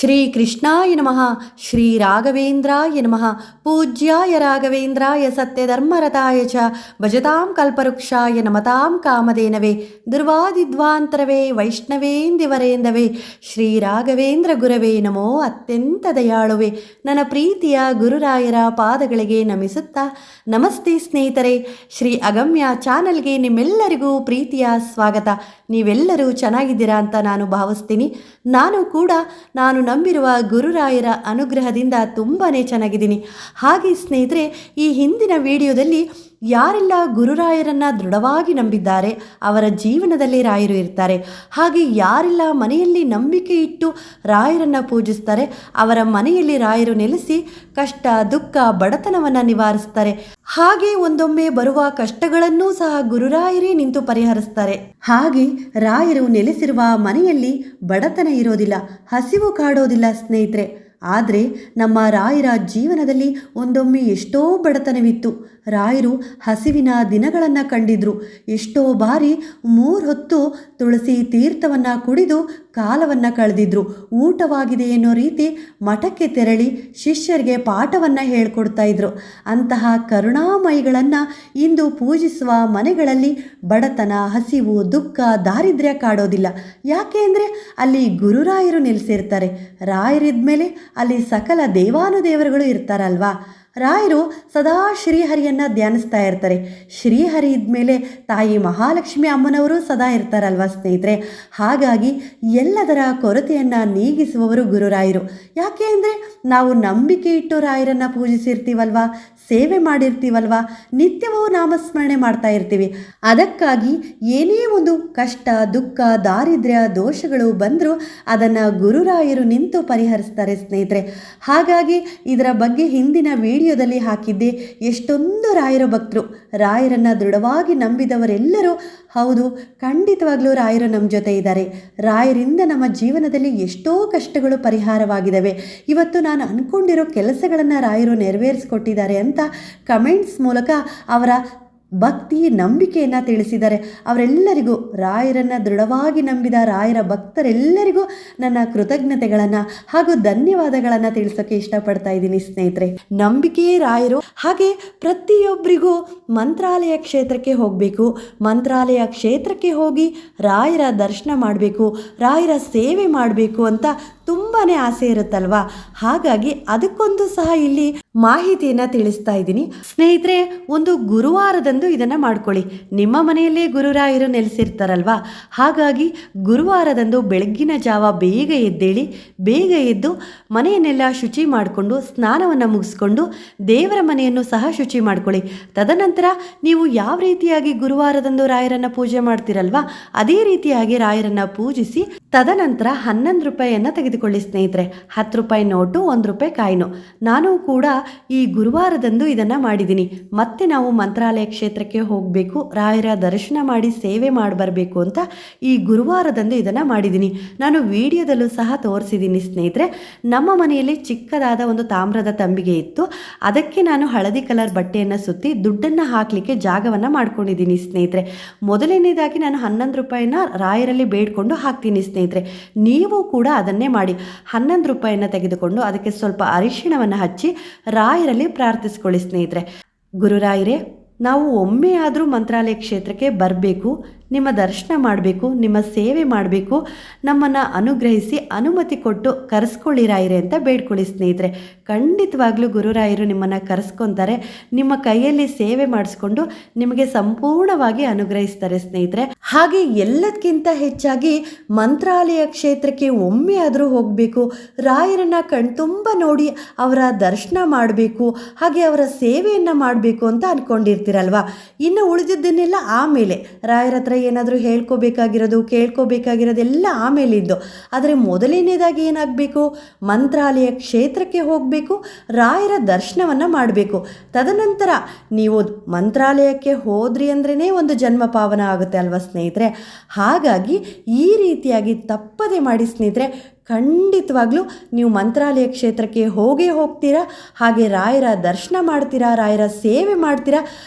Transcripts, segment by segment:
ಶ್ರೀ ಕೃಷ್ಣಾಯ ನಮಃ. ಶ್ರೀ ರಾಘವೇಂದ್ರಾಯ ನಮಃ. ಪೂಜ್ಯಾಯ ರಾಘವೇಂದ್ರಾಯ ಸತ್ಯಧರ್ಮರತಾಯ ಚ ಭಜತಾಂ ಕಲ್ಪವೃಕ್ಷಾಯ ನಮತಾಂ ಕಾಮಧೇನವೇ ದುರ್ವಾದಿಧ್ವಾಂತರವೇ ವೈಷ್ಣವೇಂದಿವರೇಂದವೇ ಶ್ರೀ ರಾಘವೇಂದ್ರ ಗುರವೇ ನಮೋ ಅತ್ಯಂತ ದಯಾಳುವೆ. ನನ್ನ ಪ್ರೀತಿಯ ಗುರುರಾಯರ ಪಾದಗಳಿಗೆ ನಮಿಸುತ್ತಾ ನಮಸ್ತೆ ಸ್ನೇಹಿತರೆ. ಶ್ರೀ ಅಗಮ್ಯ ಚಾನಲ್ಗೆ ನಿಮ್ಮೆಲ್ಲರಿಗೂ ಪ್ರೀತಿಯ ಸ್ವಾಗತ. ನೀವೆಲ್ಲರೂ ಚೆನ್ನಾಗಿದ್ದೀರಾ ಅಂತ ನಾನು ಭಾವಿಸ್ತೀನಿ. ನಾನು ನಂಬಿರುವ ಗುರುರಾಯರ ಅನುಗ್ರಹದಿಂದ ತುಂಬಾ ಚೆನ್ನಾಗಿದ್ದೀನಿ. ಹಾಗೆ ಸ್ನೇಹಿತರೆ, ಈ ಹಿಂದಿನ ವಿಡಿಯೋದಲ್ಲಿ ಯಾರೆಲ್ಲ ಗುರುರಾಯರನ್ನು ದೃಢವಾಗಿ ನಂಬಿದ್ದಾರೆ ಅವರ ಜೀವನದಲ್ಲಿ ರಾಯರು ಇರ್ತಾರೆ. ಹಾಗೆ ಯಾರೆಲ್ಲ ಮನೆಯಲ್ಲಿ ನಂಬಿಕೆ ಇಟ್ಟು ರಾಯರನ್ನು ಪೂಜಿಸ್ತಾರೆ ಅವರ ಮನೆಯಲ್ಲಿ ರಾಯರು ನೆಲೆಸಿ ಕಷ್ಟ ದುಃಖ ಬಡತನವನ್ನು ನಿವಾರಿಸ್ತಾರೆ. ಹಾಗೆ ಒಂದೊಮ್ಮೆ ಬರುವ ಕಷ್ಟಗಳನ್ನೂ ಸಹ ಗುರುರಾಯರೇ ನಿಂತು ಪರಿಹರಿಸ್ತಾರೆ. ಹಾಗೆ ರಾಯರು ನೆಲೆಸಿರುವ ಮನೆಯಲ್ಲಿ ಬಡತನ ಇರೋದಿಲ್ಲ, ಹಸಿವು ಕಾಡೋದಿಲ್ಲ ಸ್ನೇಹಿತರೆ. ಆದರೆ ನಮ್ಮ ರಾಯರ ಜೀವನದಲ್ಲಿ ಒಂದೊಮ್ಮೆ ಎಷ್ಟೋ ಬಡತನವಿತ್ತು. ರಾಯರು ಹಸಿವಿನ ದಿನಗಳನ್ನು ಕಂಡಿದ್ರು. ಎಷ್ಟೋ ಬಾರಿ 3 ಹೊತ್ತು ತುಳಸಿ ತೀರ್ಥವನ್ನು ಕುಡಿದು ಕಾಲವನ್ನು ಕಳೆದಿದ್ರು. ಊಟವಾಗಿದೆ ಎನ್ನೋ ರೀತಿ ಮಠಕ್ಕೆ ತೆರಳಿ ಶಿಷ್ಯರಿಗೆ ಪಾಠವನ್ನು ಹೇಳ್ಕೊಡ್ತಾ ಇದ್ರು. ಅಂತಹ ಕರುಣಾಮಯಿಗಳನ್ನು ಇಂದು ಪೂಜಿಸುವ ಮನೆಗಳಲ್ಲಿ ಬಡತನ, ಹಸಿವು, ದುಃಖ, ದಾರಿದ್ರ್ಯ ಕಾಡೋದಿಲ್ಲ. ಯಾಕೆ ಅಂದರೆ ಅಲ್ಲಿ ಗುರುರಾಯರು ನೆಲೆಸಿರ್ತಾರೆ. ರಾಯರಿದ್ಮೇಲೆ ಅಲ್ಲಿ ಸಕಲ ದೇವಾನುದೇವರುಗಳು ಇರ್ತಾರಲ್ವಾ. ರಾಯರು ಸದಾ ಶ್ರೀಹರಿಯನ್ನು ಧ್ಯಾನಿಸ್ತಾ ಇರ್ತಾರೆ. ಶ್ರೀಹರಿ ಇದ್ಮೇಲೆ ತಾಯಿ ಮಹಾಲಕ್ಷ್ಮಿ ಅಮ್ಮನವರು ಸದಾ ಇರ್ತಾರಲ್ವ ಸ್ನೇಹಿತರೆ. ಹಾಗಾಗಿ ಎಲ್ಲದರ ಕೊರತೆಯನ್ನು ನೀಗಿಸುವವರು ಗುರುರಾಯರು. ಯಾಕೆ ಅಂದರೆ ನಾವು ನಂಬಿಕೆ ಇಟ್ಟು ರಾಯರನ್ನು ಪೂಜಿಸಿರ್ತೀವಲ್ವ, ಸೇವೆ ಮಾಡಿರ್ತೀವಲ್ವ, ನಿತ್ಯವೂ ನಾಮಸ್ಮರಣೆ ಮಾಡ್ತಾ ಇರ್ತೀವಿ. ಅದಕ್ಕಾಗಿ ಏನೇ ಒಂದು ಕಷ್ಟ ದುಃಖ ದಾರಿದ್ರ್ಯ ದೋಷಗಳು ಬಂದರೂ ಅದನ್ನು ಗುರುರಾಯರು ನಿಂತು ಪರಿಹರಿಸ್ತಾರೆ ಸ್ನೇಹಿತರೆ. ಹಾಗಾಗಿ ಇದರ ಬಗ್ಗೆ ಹಿಂದಿನ ವಿಡಿಯೋದಲ್ಲಿ ಹಾಕಿದ್ದೆ. ಎಷ್ಟೊಂದು ರಾಯರ ಭಕ್ತರು, ರಾಯರನ್ನು ದೃಢವಾಗಿ ನಂಬಿದವರೆಲ್ಲರೂ ಹೌದು, ಖಂಡಿತವಾಗ್ಲೂ ರಾಯರು ನಮ್ಮ ಜೊತೆ ಇದ್ದಾರೆ. ರಾಯರಿಂದ ನಮ್ಮ ಜೀವನದಲ್ಲಿ ಎಷ್ಟೋ ಕಷ್ಟಗಳು ಪರಿಹಾರವಾಗಿದ್ದಾವೆ. ಇವತ್ತು ನಾನು ಅಂದ್ಕೊಂಡಿರೋ ಕೆಲಸಗಳನ್ನು ರಾಯರು ನೆರವೇರಿಸಿಕೊಟ್ಟಿದ್ದಾರೆ ಅಂತ ಕಮೆಂಟ್ಸ್ ಮೂಲಕ ಅವರ ಭಕ್ತಿ ನಂಬಿಕೆಯನ್ನು ತಿಳಿಸಿದ್ದಾರೆ. ಅವರೆಲ್ಲರಿಗೂ, ರಾಯರನ್ನು ದೃಢವಾಗಿ ನಂಬಿದ ರಾಯರ ಭಕ್ತರೆಲ್ಲರಿಗೂ ನನ್ನ ಕೃತಜ್ಞತೆಗಳನ್ನು ಹಾಗೂ ಧನ್ಯವಾದಗಳನ್ನು ತಿಳಿಸೋಕೆ ಇಷ್ಟಪಡ್ತಾ ಇದ್ದೀನಿ ಸ್ನೇಹಿತರೆ. ನಂಬಿಕೆಯೇ ರಾಯರು. ಹಾಗೆ ಪ್ರತಿಯೊಬ್ಬರಿಗೂ ಮಂತ್ರಾಲಯ ಕ್ಷೇತ್ರಕ್ಕೆ ಹೋಗಬೇಕು, ಮಂತ್ರಾಲಯ ಕ್ಷೇತ್ರಕ್ಕೆ ಹೋಗಿ ರಾಯರ ದರ್ಶನ ಮಾಡಬೇಕು, ರಾಯರ ಸೇವೆ ಮಾಡಬೇಕು ಅಂತ ತುಂಬಾ ಆಸೆ ಇರುತ್ತಲ್ವಾ. ಹಾಗಾಗಿ ಅದಕ್ಕೊಂದು ಸಹ ಇಲ್ಲಿ ಮಾಹಿತಿಯನ್ನು ತಿಳಿಸ್ತಾ ಇದ್ದೀನಿ ಸ್ನೇಹಿತರೆ. ಒಂದು ಗುರುವಾರದಂದು ಇದನ್ನು ಮಾಡ್ಕೊಳ್ಳಿ. ನಿಮ್ಮ ಮನೆಯಲ್ಲೇ ಗುರುರಾಯರು ನೆಲೆಸಿರ್ತಾರಲ್ವಾ. ಹಾಗಾಗಿ ಗುರುವಾರದಂದು ಬೆಳಗ್ಗಿನ ಜಾವ ಬೇಗ ಎದ್ದೇಳಿ, ಬೇಗ ಎದ್ದು ಮನೆಯನ್ನೆಲ್ಲ ಶುಚಿ ಮಾಡಿಕೊಂಡು ಸ್ನಾನವನ್ನು ಮುಗಿಸ್ಕೊಂಡು ದೇವರ ಮನೆಯನ್ನು ಸಹ ಶುಚಿ ಮಾಡ್ಕೊಳ್ಳಿ. ತದನಂತರ ನೀವು ಯಾವ ರೀತಿಯಾಗಿ ಗುರುವಾರದಂದು ರಾಯರನ್ನು ಪೂಜೆ ಮಾಡ್ತೀರಲ್ವಾ ಅದೇ ರೀತಿಯಾಗಿ ರಾಯರನ್ನು ಪೂಜಿಸಿ ತದನಂತರ 11 ರೂಪಾಯಿಯನ್ನು ತೆಗೆದುಕೊಳ್ಳಿ ಸ್ನೇಹಿತರೆ. 10 ರೂಪಾಯಿ ನೋಟು, 1 ರೂಪಾಯಿ ಕಾಯಿನು. ನಾನು ಕೂಡ ಈ ಗುರುವಾರದಂದು ಇದನ್ನು ಮಾಡಿದ್ದೀನಿ. ಮತ್ತೆ ನಾವು ಮಂತ್ರಾಲಯ ಕ್ಷೇತ್ರಕ್ಕೆ ಹೋಗಬೇಕು, ರಾಯರ ದರ್ಶನ ಮಾಡಿ ಸೇವೆ ಮಾಡಿ ಬರಬೇಕು ಅಂತ ಈ ಗುರುವಾರದಂದು ಇದನ್ನು ಮಾಡಿದ್ದೀನಿ. ನಾನು ವಿಡಿಯೋದಲ್ಲೂ ಸಹ ತೋರಿಸಿದ್ದೀನಿ ಸ್ನೇಹಿತರೆ. ನಮ್ಮ ಮನೆಯಲ್ಲಿ ಚಿಕ್ಕದಾದ ಒಂದು ತಾಮ್ರದ ತಂಬಿಗೆ ಇತ್ತು. ಅದಕ್ಕೆ ನಾನು ಹಳದಿ ಕಲರ್ ಬಟ್ಟೆಯನ್ನು ಸುತ್ತಿ ದುಡ್ಡನ್ನು ಹಾಕಲಿಕ್ಕೆ ಜಾಗವನ್ನು ಮಾಡ್ಕೊಂಡಿದ್ದೀನಿ ಸ್ನೇಹಿತರೆ. ಮೊದಲನೇದಾಗಿ ನಾನು 11 ರೂಪಾಯಿನ ರಾಯರಲ್ಲಿ ಬೇಡ್ಕೊಂಡು ಹಾಕ್ತೀನಿ ಸ್ನೇಹಿತರೆ. ನೀವು ಕೂಡ ಅದನ್ನೇ ಮಾಡಿ. 11 ರೂಪಾಯಿಯನ್ನು ತೆಗೆದುಕೊಂಡು ಅದಕ್ಕೆ ಸ್ವಲ್ಪ ಅರಿಶಿಣವನ್ನು ಹಚ್ಚಿ ರಾಯರಲ್ಲಿ ಪ್ರಾರ್ಥಿಸ್ಕೊಳ್ಳಿ ಸ್ನೇಹಿತರೆ. ಗುರುರಾಯರೇ, ನಾವು ಒಮ್ಮೆ ಆದರೂ ಮಂತ್ರಾಲಯ ಕ್ಷೇತ್ರಕ್ಕೆ ಬರಬೇಕು, ನಿಮ್ಮ ದರ್ಶನ ಮಾಡಬೇಕು, ನಿಮ್ಮ ಸೇವೆ ಮಾಡಬೇಕು, ನಮ್ಮನ್ನು ಅನುಗ್ರಹಿಸಿ ಅನುಮತಿ ಕೊಟ್ಟು ಕರೆಸ್ಕೊಳ್ಳಿ ರಾಯರೇ ಅಂತ ಬೇಡ್ಕೊಳ್ಳಿ ಸ್ನೇಹಿತರೆ. ಖಂಡಿತವಾಗ್ಲೂ ಗುರುರಾಯರು ನಿಮ್ಮನ್ನು ಕರೆಸ್ಕೊತಾರೆ. ನಿಮ್ಮ ಕೈಯಲ್ಲಿ ಸೇವೆ ಮಾಡಿಸ್ಕೊಂಡು ನಿಮಗೆ ಸಂಪೂರ್ಣವಾಗಿ ಅನುಗ್ರಹಿಸ್ತಾರೆ ಸ್ನೇಹಿತರೆ. ಹಾಗೆ ಎಲ್ಲದಕ್ಕಿಂತ ಹೆಚ್ಚಾಗಿ ಮಂತ್ರಾಲಯ ಕ್ಷೇತ್ರಕ್ಕೆ ಒಮ್ಮೆ ಆದರೂ ಹೋಗಬೇಕು, ರಾಯರನ್ನು ಕಣ್ತುಂಬ ನೋಡಿ ಅವರ ದರ್ಶನ ಮಾಡಬೇಕು, ಹಾಗೆ ಅವರ ಸೇವೆಯನ್ನು ಮಾಡಬೇಕು ಅಂತ ಅಂದ್ಕೊಂಡಿರ್ತೀರಲ್ವ. ಇನ್ನು ಉಳಿದಿದ್ದನ್ನೆಲ್ಲ ಆಮೇಲೆ ರಾಯರ ಹತ್ರ ಏನಾದರೂ ಹೇಳ್ಕೋಬೇಕಾಗಿರೋದು ಕೇಳ್ಕೋಬೇಕಾಗಿರೋದೆಲ್ಲ ಆಮೇಲೆ ಇದ್ದು. ಆದರೆ ಮೊದಲನೇದಾಗಿ ಏನಾಗಬೇಕು, ಮಂತ್ರಾಲಯ ಕ್ಷೇತ್ರಕ್ಕೆ ಹೋಗಬೇಕು, ರಾಯರ ದರ್ಶನವನ್ನು ಮಾಡಬೇಕು. ತದನಂತರ ನೀವು ಮಂತ್ರಾಲಯಕ್ಕೆ ಹೋದ್ರಿ ಅಂದ್ರೇ ಒಂದು ಜನ್ಮ ಪಾವನ ಆಗುತ್ತೆ ಅಲ್ವಾ ಸ್ನೇಹಿತರೆ. ಹಾಗಾಗಿ ಈ ರೀತಿಯಾಗಿ ತಪ್ಪದೆ ಮಾಡಿ ಸ್ನೇಹಿತರೆ. ಖಂಡಿತವಾಗ್ಲೂ ನೀವು ಮಂತ್ರಾಲಯ ಕ್ಷೇತ್ರಕ್ಕೆ ಹೋಗೇ ಹೋಗ್ತೀರಾ. ಹಾಗೆ ರಾಯರ ದರ್ಶನ ಮಾಡ್ತೀರಾ, ರಾಯರ ಸೇವೆ ಮಾಡ್ತೀರಾ,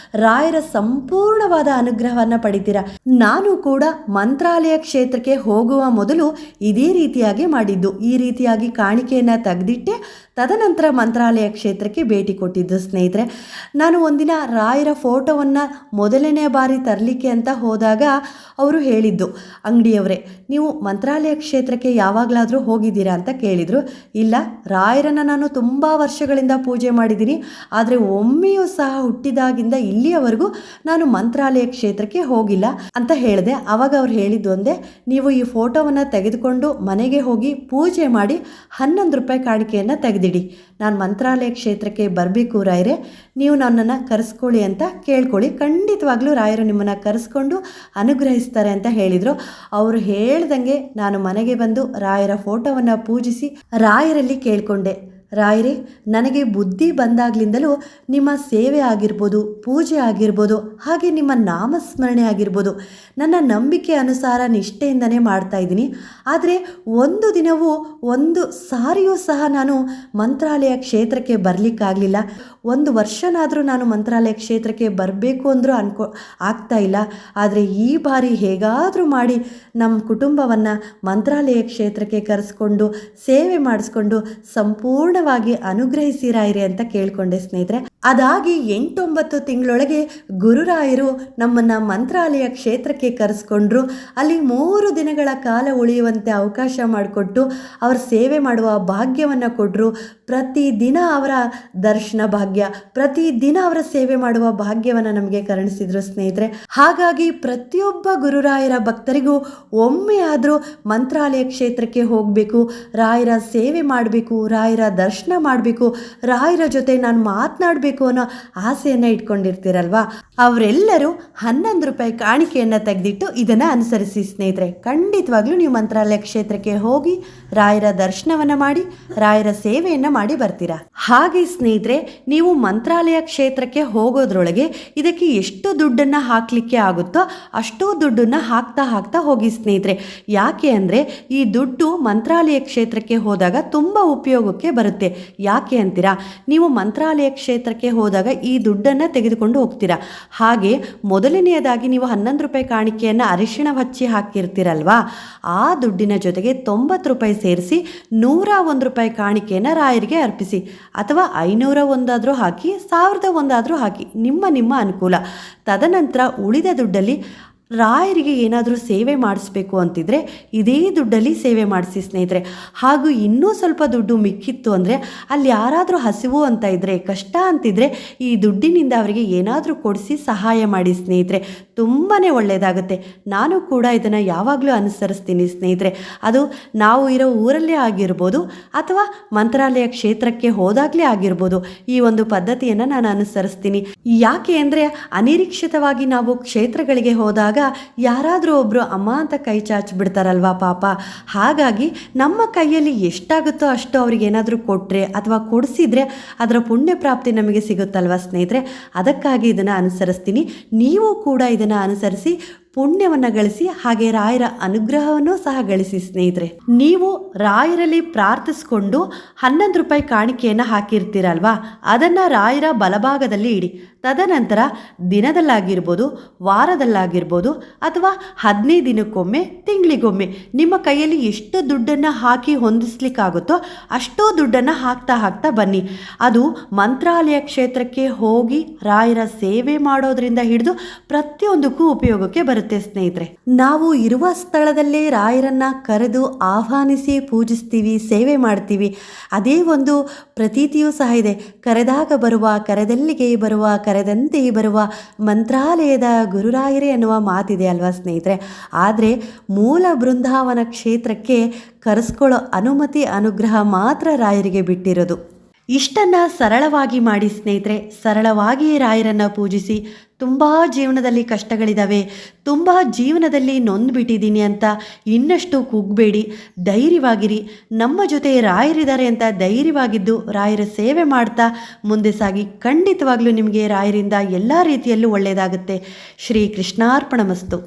ರಾಯರ ಸಂಪೂರ್ಣವಾದ ಅನುಗ್ರಹವನ್ನು ಪಡಿತೀರಾ. ನಾನು ಕೂಡ ಮಂತ್ರಾಲಯ ಕ್ಷೇತ್ರಕ್ಕೆ ಹೋಗುವ ಮೊದಲು ಇದೇ ರೀತಿಯಾಗಿ ಮಾಡಿದ್ದು. ಈ ರೀತಿಯಾಗಿ ಕಾಣಿಕೆಯನ್ನು ತೆಗೆದಿಟ್ಟೆ ತದನಂತರ ಮಂತ್ರಾಲಯ ಕ್ಷೇತ್ರಕ್ಕೆ ಭೇಟಿ ಕೊಟ್ಟಿದ್ದು ಸ್ನೇಹಿತರೆ. ನಾನು ಒಂದಿನ ರಾಯರ ಫೋಟೋವನ್ನು ಮೊದಲನೇ ಬಾರಿ ತರಲಿಕ್ಕೆ ಅಂತ ಹೋದಾಗ ಅವರು ಹೇಳಿದ್ದು, ಅಂಗಡಿಯವರೇ, ನೀವು ಮಂತ್ರಾಲಯ ಕ್ಷೇತ್ರಕ್ಕೆ ಯಾವಾಗಲಾದರೂ ಹೋಗಿದ್ದೀರಾ ಅಂತ ಕೇಳಿದರು. ಇಲ್ಲ, ರಾಯರನ್ನು ನಾನು ತುಂಬ ವರ್ಷಗಳಿಂದ ಪೂಜೆ ಮಾಡಿದ್ದೀನಿ, ಆದರೆ ಒಮ್ಮೆಯೂ ಸಹ ಹುಟ್ಟಿದಾಗಿಂದ ಇಲ್ಲಿಯವರೆಗೂ ನಾನು ಮಂತ್ರಾಲಯ ಕ್ಷೇತ್ರಕ್ಕೆ ಹೋಗಿಲ್ಲ ಅಂತ ಹೇಳಿದೆ. ಆವಾಗ ಅವ್ರು ಹೇಳಿದ್ದು ಒಂದೇ, ನೀವು ಈ ಫೋಟೋವನ್ನು ತೆಗೆದುಕೊಂಡು ಮನೆಗೆ ಹೋಗಿ ಪೂಜೆ ಮಾಡಿ 11 ರೂಪಾಯಿ ಕಾಣಿಕೆಯನ್ನು ತೆಗೆದಿಡಿ. ನಾನು ಮಂತ್ರಾಲಯ ಕ್ಷೇತ್ರಕ್ಕೆ ಬರಬೇಕು ರಾಯರೇ, ನೀವು ನನ್ನನ್ನು ಕರೆಸ್ಕೊಳ್ಳಿ ಅಂತ ಕೇಳ್ಕೊಳ್ಳಿ, ಖಂಡಿತವಾಗ್ಲೂ ರಾಯರು ನಿಮ್ಮನ್ನು ಕರೆಸ್ಕೊಂಡು ಅನುಗ್ರಹಿಸ್ತಾರೆ ಅಂತ ಹೇಳಿದರು. ಅವರು ಹೇಳ್ದಂಗೆ ನಾನು ಮನೆಗೆ ಬಂದು ರಾಯರ ಫೋಟೋವನ್ನು ಪೂಜಿಸಿ ರಾಯರಲ್ಲಿ ಕೇಳಿಕೊಂಡೆ, ರಾಯರೇ, ನನಗೆ ಬುದ್ಧಿ ಬಂದಾಗಲಿಂದಲೂ ನಿಮ್ಮ ಸೇವೆ ಆಗಿರ್ಬೋದು, ಪೂಜೆ ಆಗಿರ್ಬೋದು, ಹಾಗೆ ನಿಮ್ಮ ನಾಮಸ್ಮರಣೆ ಆಗಿರ್ಬೋದು ನನ್ನ ನಂಬಿಕೆ ಅನುಸಾರ ನಿಷ್ಠೆಯಿಂದನೇ ಮಾಡ್ತಾ ಇದ್ದೀನಿ. ಆದರೆ ಒಂದು ದಿನವೂ ಒಂದು ಸಾರಿಯೂ ಸಹ ನಾನು ಮಂತ್ರಾಲಯ ಕ್ಷೇತ್ರಕ್ಕೆ ಬರಲಿಕ್ಕಾಗಲಿಲ್ಲ. 1 ವರ್ಷನಾದರೂ ನಾನು ಮಂತ್ರಾಲಯ ಕ್ಷೇತ್ರಕ್ಕೆ ಬರಬೇಕು ಅಂದರೂ ಆಗ್ತಾ ಇಲ್ಲ. ಆದರೆ ಈ ಬಾರಿ ಹೇಗಾದರೂ ಮಾಡಿ ನಮ್ಮ ಕುಟುಂಬವನ್ನು ಮಂತ್ರಾಲಯ ಕ್ಷೇತ್ರಕ್ಕೆ ಕರೆಸ್ಕೊಂಡು ಸೇವೆ ಮಾಡಿಸ್ಕೊಂಡು ಸಂಪೂರ್ಣವಾಗಿ ಅನುಗ್ರಹಿಸಿರಾಯಿರಿ ಅಂತ ಕೇಳಿಕೊಂಡೆ ಸ್ನೇಹಿತರೆ. ಅದಾಗಿ 8-9 ತಿಂಗಳೊಳಗೆ ಗುರುರಾಯರು ನಮ್ಮನ್ನು ಮಂತ್ರಾಲಯ ಕ್ಷೇತ್ರಕ್ಕೆ ಕರೆಸ್ಕೊಂಡ್ರು. ಅಲ್ಲಿ 3 ದಿನಗಳ ಕಾಲ ಉಳಿಯುವಂತೆ ಅವಕಾಶ ಮಾಡಿಕೊಟ್ಟು ಅವರ ಸೇವೆ ಮಾಡುವ ಭಾಗ್ಯವನ್ನು ಕೊಟ್ಟರು. ಪ್ರತಿದಿನ ಅವರ ದರ್ಶನ ಭಾಗ್ಯ, ಪ್ರತಿದಿನ ಅವರ ಸೇವೆ ಮಾಡುವ ಭಾಗ್ಯವನ್ನು ನಮಗೆ ಕರುಣಿಸಿದ್ರು ಸ್ನೇಹಿತರೆ. ಹಾಗಾಗಿ ಪ್ರತಿಯೊಬ್ಬ ಗುರುರಾಯರ ಭಕ್ತರಿಗೂ ಒಮ್ಮೆ ಆದರೂ ಮಂತ್ರಾಲಯ ಕ್ಷೇತ್ರಕ್ಕೆ ಹೋಗಬೇಕು, ರಾಯರ ಸೇವೆ ಮಾಡಬೇಕು, ರಾಯರ ದರ್ಶನ ಮಾಡಬೇಕು, ರಾಯರ ಜೊತೆ ನಾನು ಮಾತನಾಡಬೇಕು ಅನ್ನೋ ಆಸೆಯನ್ನು ಇಟ್ಕೊಂಡಿರ್ತೀರಲ್ವಾ. ಅವರೆಲ್ಲರೂ 11 ರೂಪಾಯಿ ಕಾಣಿಕೆಯನ್ನು ತೆಗೆದಿಟ್ಟು ಇದನ್ನು ಅನುಸರಿಸಿ ಸ್ನೇಹಿತರೆ. ಖಂಡಿತವಾಗ್ಲೂ ನೀವು ಮಂತ್ರಾಲಯ ಕ್ಷೇತ್ರಕ್ಕೆ ಹೋಗಿ ರಾಯರ ದರ್ಶನವನ್ನು ಮಾಡಿ ರಾಯರ ಸೇವೆಯನ್ನು ಮಾಡಿ ಬರ್ತೀರಾ. ಹಾಗೆ ಸ್ನೇಹಿತರೆ, ನೀವು ಮಂತ್ರಾಲಯ ಕ್ಷೇತ್ರಕ್ಕೆ ಹೋಗೋದ್ರೊಳಗೆ ಇದಕ್ಕೆ ಎಷ್ಟು ದುಡ್ಡನ್ನು ಹಾಕಲಿಕ್ಕೆ ಆಗುತ್ತೋ ಅಷ್ಟೋ ದುಡ್ಡನ್ನು ಹಾಕ್ತಾ ಹೋಗಿ ಸ್ನೇಹಿತರೆ. ಯಾಕೆ ಅಂದರೆ ಈ ದುಡ್ಡು ಮಂತ್ರಾಲಯ ಕ್ಷೇತ್ರಕ್ಕೆ ಹೋದಾಗ ತುಂಬ ಉಪಯೋಗಕ್ಕೆ ಬರುತ್ತೆ. ಯಾಕೆ ಅಂತೀರಾ, ನೀವು ಮಂತ್ರಾಲಯ ಕ್ಷೇತ್ರಕ್ಕೆ ಹೋದಾಗ ಈ ದುಡ್ಡನ್ನು ತೆಗೆದುಕೊಂಡು ಹೋಗ್ತೀರಾ. ಹಾಗೆ ಮೊದಲನೆಯದಾಗಿ ನೀವು 11 ರೂಪಾಯಿ ಕಾಣಿಕೆಯನ್ನು ಅರಿಶಿಣ ಹಚ್ಚಿ ಹಾಕಿರ್ತೀರಲ್ವಾ, ಆ ದುಡ್ಡಿನ ಜೊತೆಗೆ 90 ರೂಪಾಯಿ ಸೇರಿಸಿ 101 ರೂಪಾಯಿ ಕಾಣಿಕೆಯನ್ನು ರಾಯರಿಗೆ ಅರ್ಪಿಸಿ. ಅಥವಾ 501 ಹಾಕಿ, 1001 ಹಾಕಿ, ನಿಮ್ಮ ಅನುಕೂಲ. ತದನಂತರ ಉಳಿದ ದುಡ್ಡಲ್ಲಿ ರಾಯರಿಗೆ ಏನಾದರೂ ಸೇವೆ ಮಾಡಿಸ್ಬೇಕು ಅಂತಿದ್ರೆ ಇದೇ ದುಡ್ಡಲ್ಲಿ ಸೇವೆ ಮಾಡಿಸಿ ಸ್ನೇಹಿತರೆ. ಹಾಗೂ ಇನ್ನೂ ಸ್ವಲ್ಪ ದುಡ್ಡು ಮಿಕ್ಕಿತ್ತು ಅಂದರೆ ಅಲ್ಲಿ ಯಾರಾದರೂ ಹಸಿವು ಅಂತ ಇದ್ದರೆ, ಕಷ್ಟ ಅಂತಿದ್ರೆ ಈ ದುಡ್ಡಿನಿಂದ ಅವರಿಗೆ ಏನಾದರೂ ಕೊಡಿಸಿ ಸಹಾಯ ಮಾಡಿ ಸ್ನೇಹಿತರೆ. ತುಂಬಾ ಒಳ್ಳೆಯದಾಗುತ್ತೆ. ನಾನು ಕೂಡ ಇದನ್ನು ಯಾವಾಗಲೂ ಅನುಸರಿಸ್ತೀನಿ ಸ್ನೇಹಿತರೆ. ಅದು ನಾವು ಇರೋ ಊರಲ್ಲೇ ಆಗಿರ್ಬೋದು ಅಥವಾ ಮಂತ್ರಾಲಯ ಕ್ಷೇತ್ರಕ್ಕೆ ಹೋದಾಗಲೇ ಆಗಿರ್ಬೋದು, ಈ ಒಂದು ಪದ್ಧತಿಯನ್ನು ನಾನು ಅನುಸರಿಸ್ತೀನಿ. ಯಾಕೆ ಅಂದರೆ ಅನಿರೀಕ್ಷಿತವಾಗಿ ನಾವು ಕ್ಷೇತ್ರಗಳಿಗೆ ಹೋದಾಗ ಯಾರಾದರೂ ಒಬ್ಬರು ಅಮ್ಮ ಅಂತ ಕೈ ಚಾಚಿಬಿಡ್ತಾರಲ್ವಾ ಪಾಪ. ಹಾಗಾಗಿ ನಮ್ಮ ಕೈಯಲ್ಲಿ ಎಷ್ಟಾಗುತ್ತೋ ಅಷ್ಟು ಅವ್ರಿಗೆ ಏನಾದರೂ ಕೊಟ್ಟರೆ ಅಥವಾ ಕೊಡಿಸಿದ್ರೆ ಅದರ ಪುಣ್ಯ ಪ್ರಾಪ್ತಿ ನಮಗೆ ಸಿಗುತ್ತಲ್ವ ಸ್ನೇಹಿತರೆ. ಅದಕ್ಕಾಗಿ ಇದನ್ನು ಅನುಸರಿಸ್ತೀನಿ. ನೀವು ಕೂಡ ಇದನ್ನು ಅನುಸರಿಸಿ ಪುಣ್ಯವನ್ನು ಗಳಿಸಿ ಹಾಗೆ ರಾಯರ ಅನುಗ್ರಹವನ್ನು ಸಹ ಗಳಿಸಿ ಸ್ನೇಹಿತರೆ. ನೀವು ರಾಯರಲ್ಲಿ ಪ್ರಾರ್ಥಿಸ್ಕೊಂಡು 11 ರೂಪಾಯಿ ಕಾಣಿಕೆಯನ್ನು ಹಾಕಿರ್ತೀರಲ್ವಾ, ಅದನ್ನು ರಾಯರ ಬಲಭಾಗದಲ್ಲಿ ಇಡಿ. ತದನಂತರ ದಿನದಲ್ಲಾಗಿರ್ಬೋದು, ವಾರದಲ್ಲಾಗಿರ್ಬೋದು, ಅಥವಾ 15 ದಿನಕ್ಕೊಮ್ಮೆ, ತಿಂಗಳಿಗೊಮ್ಮೆ ನಿಮ್ಮ ಕೈಯಲ್ಲಿ ಎಷ್ಟು ದುಡ್ಡನ್ನು ಹಾಕಿ ಹೊಂದಿಸ್ಲಿಕ್ಕಾಗುತ್ತೋ ಅಷ್ಟೋ ದುಡ್ಡನ್ನು ಹಾಕ್ತಾ ಬನ್ನಿ. ಅದು ಮಂತ್ರಾಲಯ ಕ್ಷೇತ್ರಕ್ಕೆ ಹೋಗಿ ರಾಯರ ಸೇವೆ ಮಾಡೋದ್ರಿಂದ ಹಿಡಿದು ಪ್ರತಿಯೊಂದಕ್ಕೂ ಉಪಯೋಗಕ್ಕೆ ಬರುತ್ತೆ ಸ್ನೇಹಿತರೆ. ನಾವು ಇರುವ ಸ್ಥಳದಲ್ಲೇ ರಾಯರನ್ನ ಕರೆದು ಆಹ್ವಾನಿಸಿ ಪೂಜಿಸ್ತೀವಿ, ಸೇವೆ ಮಾಡ್ತೀವಿ. ಅದೇ ಒಂದು ಪ್ರತೀತಿಯೂ ಸಹ ಇದೆ. ಕರೆದಾಗ ಬರುವ, ಕರೆದಲ್ಲಿಗೆ ಬರುವ, ಕರೆದಂತೆ ಬರುವ ಮಂತ್ರಾಲಯದ ಗುರುರಾಯರೇ ಅನ್ನುವ ಮಾತಿದೆ ಅಲ್ವಾ ಸ್ನೇಹಿತರೆ. ಆದರೆ ಮೂಲ ಬೃಂದಾವನ ಕ್ಷೇತ್ರಕ್ಕೆ ಕರೆಸ್ಕೊಳ್ಳೋ ಅನುಮತಿ, ಅನುಗ್ರಹ ಮಾತ್ರ ರಾಯರಿಗೆ ಬಿಟ್ಟಿರೋದು. ಇಷ್ಟನ್ನು ಸರಳವಾಗಿ ಮಾಡಿ ಸ್ನೇಹಿತರೆ. ಸರಳವಾಗಿಯೇ ರಾಯರನ್ನು ಪೂಜಿಸಿ. ತುಂಬ ಜೀವನದಲ್ಲಿ ಕಷ್ಟಗಳಿದ್ದಾವೆ, ತುಂಬ ಜೀವನದಲ್ಲಿ ನೊಂದ್ಬಿಟ್ಟಿದ್ದೀನಿ ಅಂತ ಇನ್ನಷ್ಟು ಕುಗ್ಬೇಡಿ, ಧೈರ್ಯವಾಗಿರಿ. ನಮ್ಮ ಜೊತೆ ರಾಯರಿದ್ದಾರೆ ಅಂತ ಧೈರ್ಯವಾಗಿದ್ದು ರಾಯರ ಸೇವೆ ಮಾಡ್ತಾ ಮುಂದೆ ಸಾಗಿ. ಖಂಡಿತವಾಗ್ಲೂ ನಿಮಗೆ ರಾಯರಿಂದ ಎಲ್ಲ ರೀತಿಯಲ್ಲೂ ಒಳ್ಳೆಯದಾಗುತ್ತೆ. ಶ್ರೀ ಕೃಷ್ಣಾರ್ಪಣಮಸ್ತು.